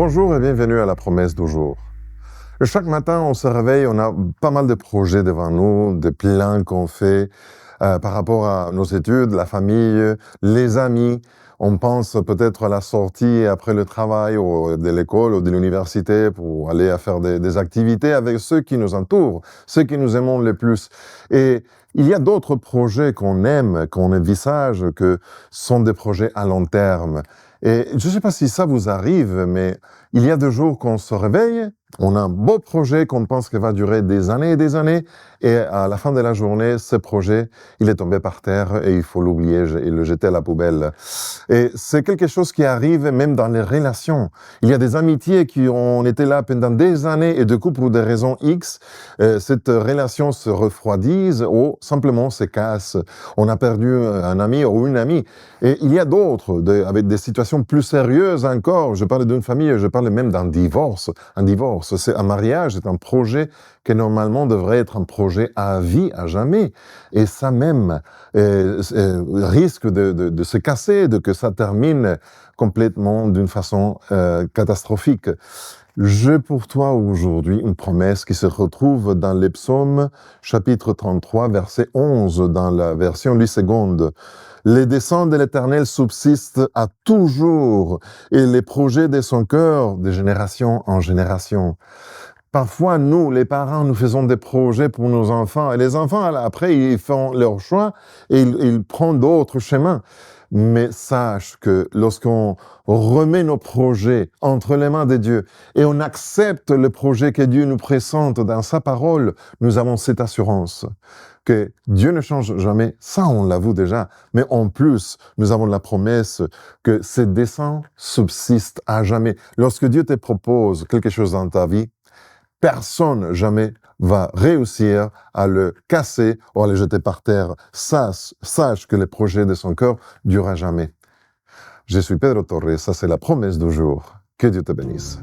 Bonjour et bienvenue à la promesse du jour. Chaque matin, on se réveille, on a pas mal de projets devant nous, des plans qu'on fait par rapport à nos études, la famille, les amis. On pense peut-être à la sortie après le travail ou de l'école ou de l'université pour aller à faire des activités avec ceux qui nous entourent, ceux qui nous aimons le plus. Et il y a d'autres projets qu'on aime, qu'on envisage, que sont des projets à long terme. Et je ne sais pas si ça vous arrive, mais il y a 2 jours qu'on se réveille, on a un beau projet qu'on pense qu'il va durer des années, et à la fin de la journée, ce projet, il est tombé par terre et il faut l'oublier et le jeter à la poubelle. Et c'est quelque chose qui arrive même dans les relations. Il y a des amitiés qui ont été là pendant des années et du coup, pour des raisons X, cette relation se refroidisse ou simplement se casse. On a perdu un ami ou une amie. Et il y a d'autres, avec des situations plus sérieuses encore. Je parle d'une famille, je parle même d'un divorce. Un divorce, c'est un mariage, c'est un projet qui normalement devrait être un projet à vie, à jamais. Et ça même risque de se casser, de que ça termine complètement d'une façon catastrophique. J'ai pour toi aujourd'hui une promesse qui se retrouve dans les psaumes, chapitre 33, verset 11, dans la version Louis II. Les desseins de l'Éternel subsistent à toujours, et les projets de son cœur, de génération en génération. Parfois, nous, les parents, nous faisons des projets pour nos enfants, et les enfants, après, ils font leur choix, et ils prennent d'autres chemins. Mais sache que lorsqu'on remet nos projets entre les mains de Dieu et on accepte le projet que Dieu nous présente dans sa parole, nous avons cette assurance que Dieu ne change jamais. Ça, on l'avoue déjà. Mais en plus, nous avons la promesse que ses desseins subsistent à jamais. Lorsque Dieu te propose quelque chose dans ta vie, personne jamais va réussir à le casser ou à le jeter par terre. Sache que le projet de son cœur durera jamais. Je suis Pedro Torres, ça c'est la promesse du jour. Que Dieu te bénisse.